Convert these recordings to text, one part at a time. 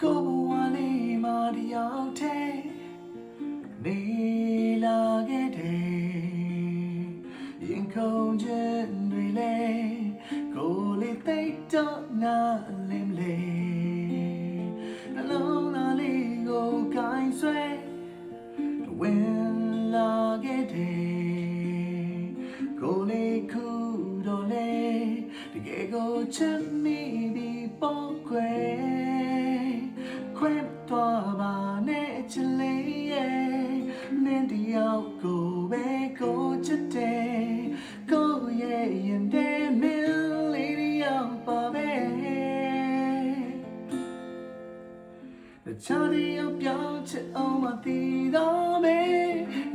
ကိုဘဝလေးမှာတယောက်တည်းနေလာခဲ့တယ်ရင်ခုန်ခြင်းတွေလေကိုလေးသိတော့နာလင်းလေနှလုံးသားလေးကိုကိုင်းဆွဲဝင်လာခဲ့တယ်ကိုလေးခုတော့လေတကယ်ကိုချစ်မိပြီးပေါ့ခွဲခွဲတော့ပါနဲ့ချစ်လေးရဲ့နင်းတယောက်ကိုပဲကိုချစ်တယ်ကိုရဲ့ရင်ထဲမင်းလေးတယောက်ပါပဲချာဒီရောက်ပြောင်းချစ်အောင်မသိတော့ပဲ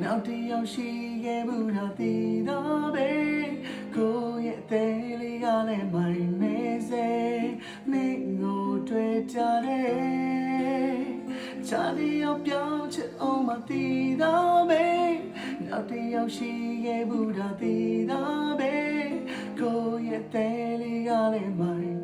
နောက်တယောက်ရှိခဲ့ဘူးတော့သိတော့ပဲကိုရဲ့အသေးလေးကလည်းမိုင်နေစေမင်းကိုတွေ့ကြတယ်ချာဒီရောက်ပြောင်းချစ်အောင်မသိတော့ပဲနောက်တယောက်ရှိခဲ့ဘူးတော့သိတော့ပဲကိုရဲ့အသေးလေးကလည်းမိုင်